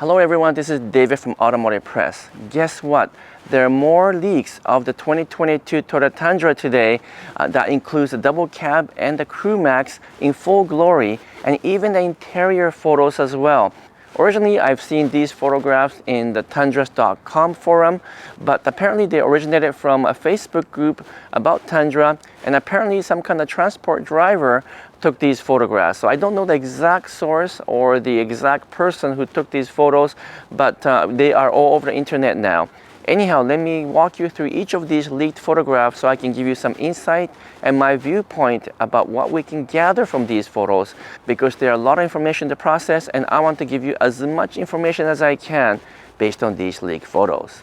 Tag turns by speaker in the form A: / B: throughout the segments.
A: Hello everyone, this is David from Automotive Press. Guess what? There are more leaks of the 2022 Toyota Tundra today that includes the double cab and the Crewmax in full glory, and even the interior photos as well. Originally, I've seen these photographs in the tundras.com forum, but apparently they originated from a Facebook group about Tundra, and apparently some kind of transport driver took these photographs. So I don't know the exact source or the exact person who took these photos, but they are all over the internet now. Anyhow, let me walk you through each of these leaked photographs so I can give you some insight and my viewpoint about what we can gather from these photos, because there are a lot of information to process and I want to give you as much information as I can based on these leaked photos.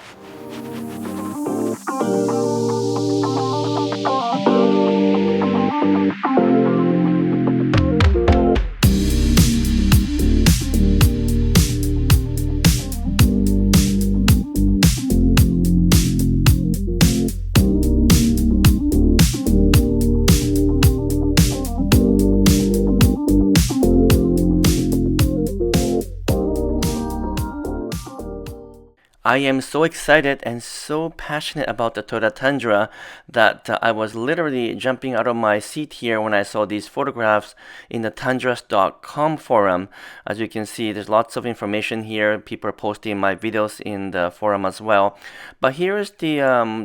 A: I am so excited and so passionate about the Toyota Tundra that I was literally jumping out of my seat here when I saw these photographs in the tundras.com forum. As you can see, there's lots of information here. People are posting my videos in the forum as well. But here is the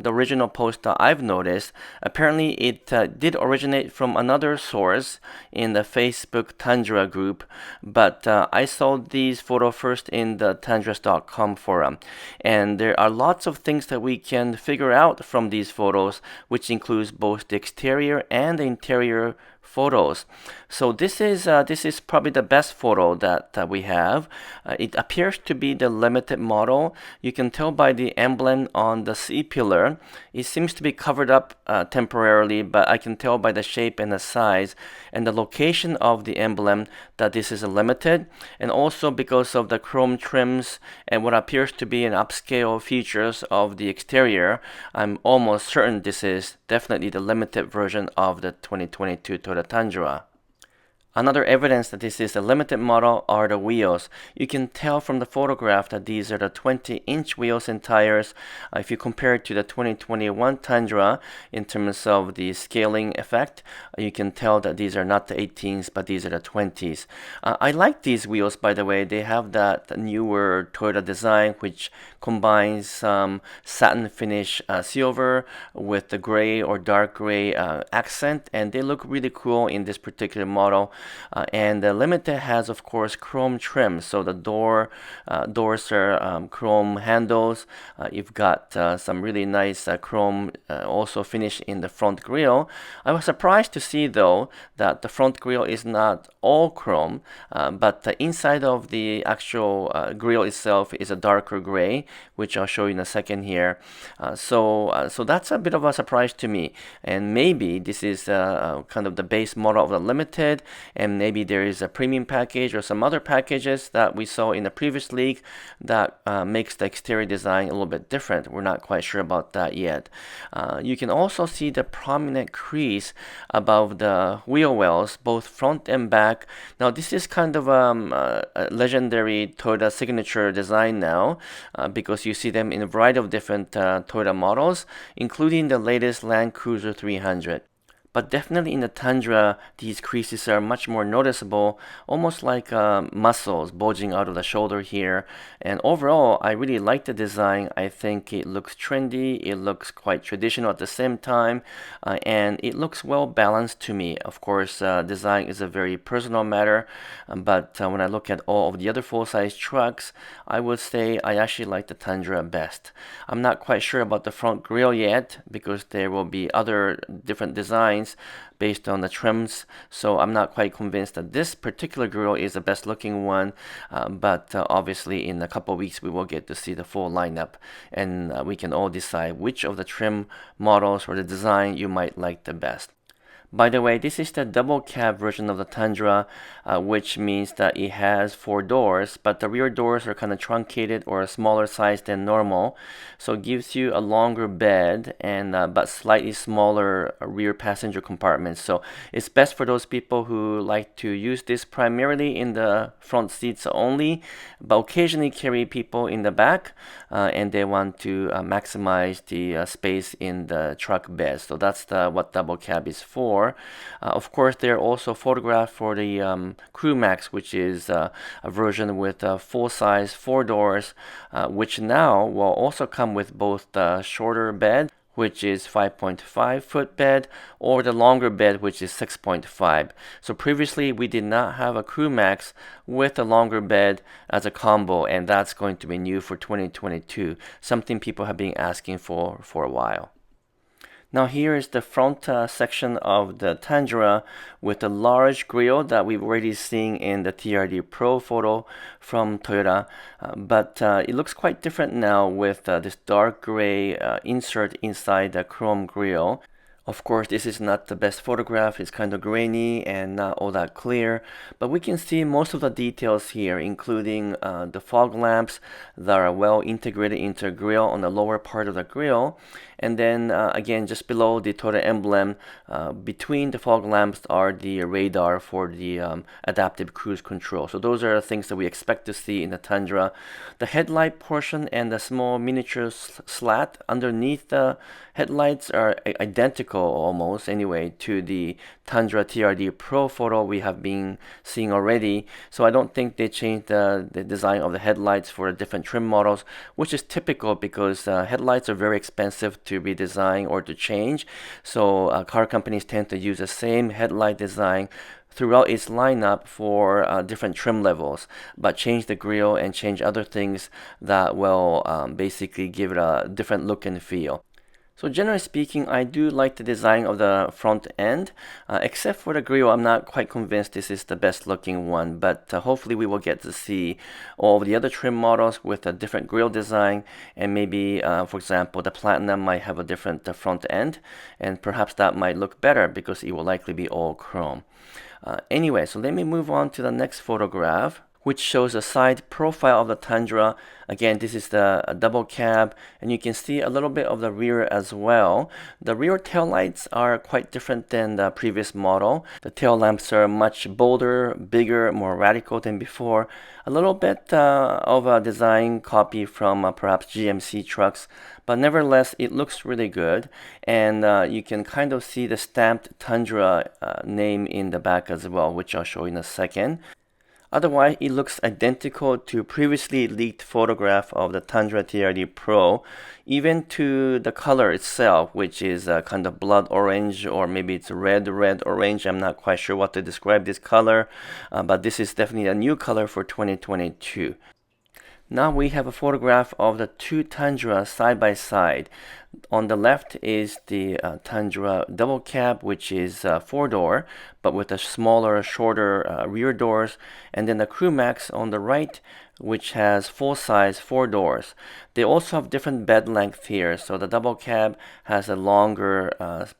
A: original post that I've noticed. Apparently, it did originate from another source in the Facebook Tundra group, but I saw these photos first in the tundras.com forum. And there are lots of things that we can figure out from these photos, which includes both the exterior and the interior photos. So this is probably the best photo that we have. It appears to be the limited model. You can tell by the emblem on the C-pillar. It seems to be covered up temporarily, but I can tell by the shape and the size and the location of the emblem that this is a limited, and also because of the chrome trims and what appears to be an upscale features of the exterior. I'm almost certain this is definitely the limited version of the 2022 Toyota Tundra. Another evidence that this is a limited model are the wheels. You can tell from the photograph that these are the 20-inch wheels and tires. If you compare it to the 2021 Tundra in terms of the scaling effect, you can tell that these are not the 18s, but these are the 20s. I like these wheels, by the way. They have that newer Toyota design which combines some satin finish silver with the gray or dark gray accent, and they look really cool in this particular model. And the Limited has, of course, chrome trim. So the doors are chrome handles. You've got some really nice chrome also finished in the front grille. I was surprised to see, though, that the front grille is not all chrome, but the inside of the actual grille itself is a darker gray, which I'll show you in a second here. So that's a bit of a surprise to me. And maybe this is kind of the base model of the Limited, and maybe there is a premium package or some other packages that we saw in the previous league that makes the exterior design a little bit different. We're not quite sure about that yet. You can also see the prominent crease above the wheel wells, both front and back. Now this is kind of a legendary Toyota signature design now, because you see them in a variety of different Toyota models, including the latest Land Cruiser 300. But definitely in the Tundra, these creases are much more noticeable, almost like muscles bulging out of the shoulder here. And overall, I really like the design. I think it looks trendy, it looks quite traditional at the same time, and it looks well balanced to me. Of course, design is a very personal matter, but when I look at all of the other full-size trucks, I would say I actually like the Tundra best. I'm not quite sure about the front grille yet, because there will be other different designs based on the trims, so I'm not quite convinced that this particular grille is the best looking one, but obviously in a couple of weeks we will get to see the full lineup, and we can all decide which of the trim models or the design you might like the best. By the way, this is the double cab version of the Tundra, which means that it has 4 doors, but the rear doors are kind of truncated or a smaller size than normal. So it gives you a longer bed and but slightly smaller rear passenger compartments. So it's best for those people who like to use this primarily in the front seats only, but occasionally carry people in the back, and they want to maximize the space in the truck bed. So that's what double cab is for. Of course, there are also photographs for the Crewmax, which is a version with full-size 4 doors, which now will also come with both the shorter bed, which is 5.5 foot bed, or the longer bed, which is 6.5. So previously we did not have a Crewmax with a longer bed as a combo, and that's going to be new for 2022, something people have been asking for a while. Now here is the front section of the Tundra with the large grille that we've already seen in the TRD Pro photo from Toyota, but it looks quite different now with this dark gray insert inside the chrome grille. Of course, this is not the best photograph. It's kind of grainy and not all that clear, but we can see most of the details here, including the fog lamps that are well integrated into the grille on the lower part of the grille. And then again, just below the Toyota emblem, between the fog lamps are the radar for the adaptive cruise control. So those are things that we expect to see in the Tundra. The headlight portion and the small miniature slat underneath the headlights are identical almost anyway to the Tundra TRD Pro photo we have been seeing already. So I don't think they changed the design of the headlights for the different trim models, which is typical because headlights are very expensive to redesign or to change. So car companies tend to use the same headlight design throughout its lineup for different trim levels, but change the grille and change other things that will basically give it a different look and feel. So generally speaking, I do like the design of the front end, except for the grille. I'm not quite convinced this is the best looking one, but hopefully we will get to see all of the other trim models with a different grille design, and maybe, for example, the Platinum might have a different front end, and perhaps that might look better because it will likely be all chrome. Anyway, so let me move on to the next photograph, which shows a side profile of the Tundra. Again, this is the double cab, and you can see a little bit of the rear as well. The rear tail lights are quite different than the previous model. The tail lamps are much bolder, bigger, more radical than before. A little bit of a design copy from perhaps GMC trucks, but nevertheless, it looks really good. And you can kind of see the stamped Tundra name in the back as well, which I'll show you in a second. Otherwise, it looks identical to previously leaked photograph of the Tundra TRD Pro, even to the color itself, which is kind of blood orange, or maybe it's red orange. I'm not quite sure what to describe this color, but this is definitely a new color for 2022. Now we have a photograph of the two Tundra side by side. On the left is the Tundra double cab, which is 4-door, but with a smaller, shorter rear doors, and then the Crewmax on the right, which has full-size 4 doors. They also have different bed length here. So the double cab has a longer,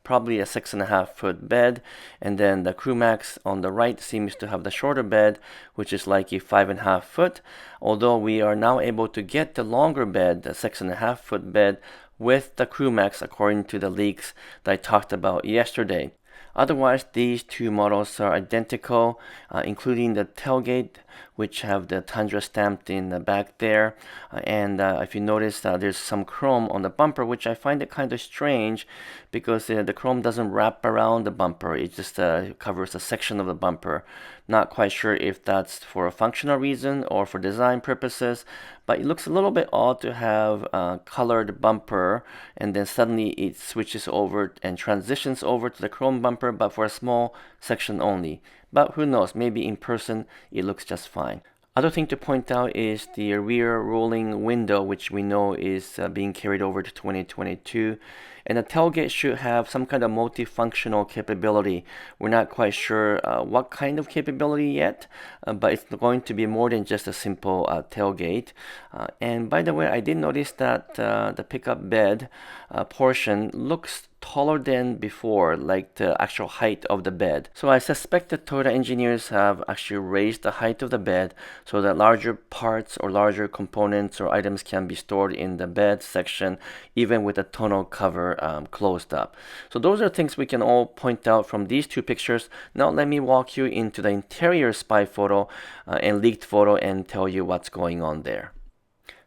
A: probably a 6.5 foot bed, and then the Crewmax on the right seems to have the shorter bed, which is like a 5.5 foot. Although we are now able to get the longer bed, the 6.5 foot bed, with the Crewmax according to the leaks that I talked about yesterday. Otherwise, these two models are identical, including the tailgate, which have the Tundra stamped in the back there. And if you notice, there's some chrome on the bumper, which I find it kind of strange because the chrome doesn't wrap around the bumper. It just covers a section of the bumper. Not quite sure if that's for a functional reason or for design purposes, but it looks a little bit odd to have a colored bumper and then suddenly it switches over and transitions over to the chrome bumper, but for a small section only. But who knows, maybe in person it looks just fine. Other thing to point out is the rear rolling window, which we know is being carried over to 2022. And the tailgate should have some kind of multifunctional capability. We're not quite sure what kind of capability yet, but it's going to be more than just a simple tailgate. And by the way, I did notice that the pickup bed portion looks taller than before, like the actual height of the bed. So I suspect the Toyota engineers have actually raised the height of the bed so that larger parts or larger components or items can be stored in the bed section, even with the tonneau cover closed up. So those are things we can all point out from these two pictures. Now let me walk you into the interior spy photo and leaked photo and tell you what's going on there.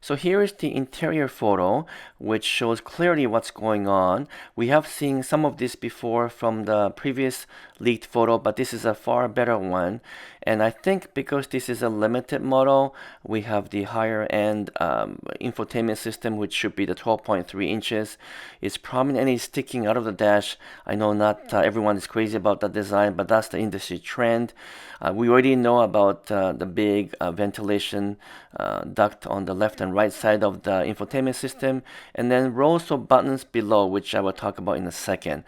A: So here is the interior photo, which shows clearly what's going on. We have seen some of this before from the previous leaked photo, but this is a far better one. And I think because this is a limited model, we have the higher end infotainment system, which should be the 12.3 inches. It's prominently sticking out of the dash. I know not everyone is crazy about that design, but that's the industry trend. We already know about the big ventilation duct on the left and right side of the infotainment system, and then rows of buttons below, which I will talk about in a second.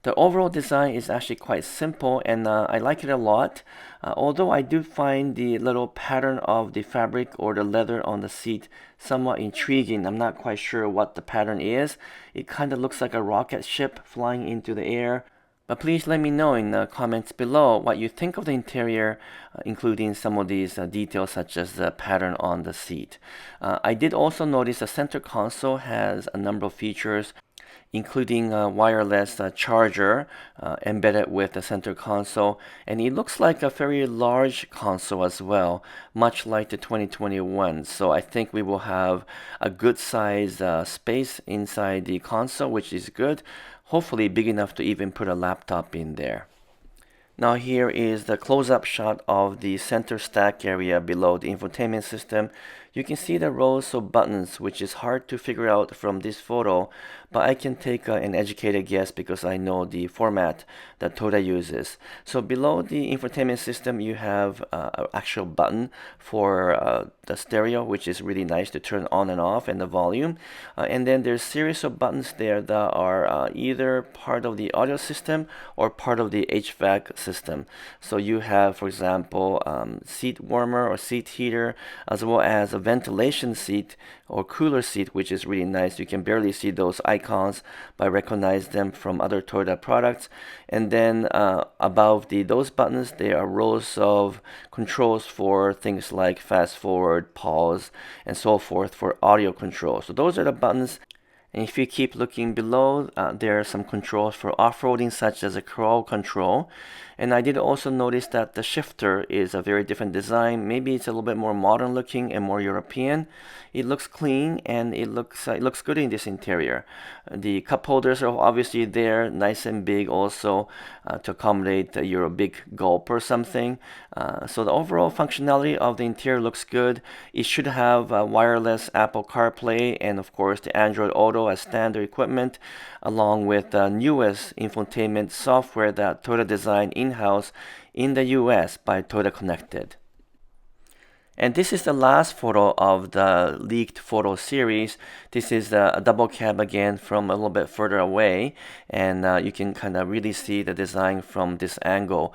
A: The overall design is actually quite simple, and I like it a lot. Although I do find the little pattern of the fabric or the leather on the seat somewhat intriguing. I'm not quite sure what the pattern is. It kind of looks like a rocket ship flying into the air. But please let me know in the comments below what you think of the interior, including some of these details such as the pattern on the seat. I did also notice the center console has a number of features, including a wireless charger embedded with the center console, and it looks like a very large console as well, much like the 2021. So I think we will have a good size space inside the console, which is good. Hopefully big enough to even put a laptop in there. Now here is the close-up shot of the center stack area below the infotainment system. You can see the rows of buttons, which is hard to figure out from this photo, but I can take an educated guess because I know the format that Toyota uses. So below the infotainment system, you have an actual button for the stereo, which is really nice to turn on and off, and the volume. And then there's a series of buttons there that are either part of the audio system or part of the HVAC system. So you have, for example, seat warmer or seat heater, as well as a ventilation seat or cooler seat, which is really nice. You can barely see those icons, but recognize them from other Toyota products. And then above those buttons, there are rows of controls for things like fast forward, pause, and so forth for audio control. So those are the buttons. And if you keep looking below, there are some controls for off-roading, such as a crawl control. And I did also notice that the shifter is a very different design. Maybe it's a little bit more modern looking and more European. It looks clean and it looks good in this interior. The cup holders are obviously there, nice and big also, to accommodate your big gulp or something. So the overall functionality of the interior looks good. It should have wireless Apple CarPlay and of course the Android Auto as standard equipment, along with the newest infotainment software that Toyota designed in-house in the US by Toyota Connected. And this is the last photo of the leaked photo series. This is a double cab again from a little bit further away, and you can kind of really see the design from this angle.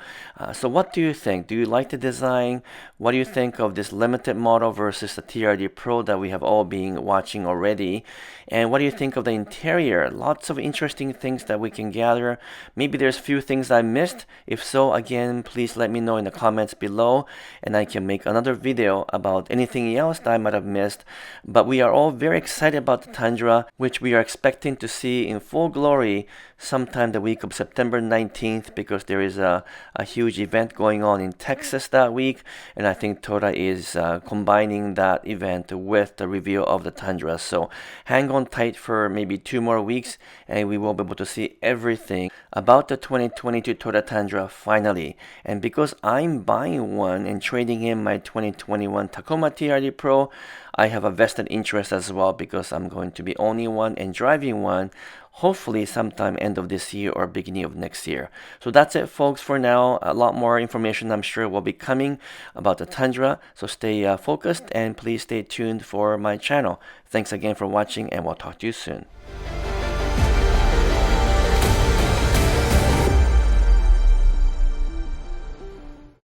A: So what do you think? Do you like the design? What do you think of this limited model versus the TRD Pro that we have all been watching already? And what do you think of the interior? Lots of interesting things that we can gather. Maybe there's a few things I missed. If so, again, please let me know in the comments below, and I can make another video about anything else that I might have missed. But we are all very excited about the Tundra, which we are expecting to see in full glory sometime the week of September 19th, because there is a huge event going on in Texas that week, and I think Toyota is combining that event with the reveal of the Tundra. So hang on tight for maybe 2 more weeks and we will be able to see everything about the 2022 Toyota Tundra finally. And because I'm buying one and trading in my 2021 Tacoma TRD Pro, I have a vested interest as well, because I'm going to be owning one and driving one, hopefully sometime end of this year or beginning of next year. So that's it, folks, for now. A lot more information I'm sure will be coming about the Tundra, so stay focused and please stay tuned for my channel. Thanks again for watching, and we'll talk to you soon.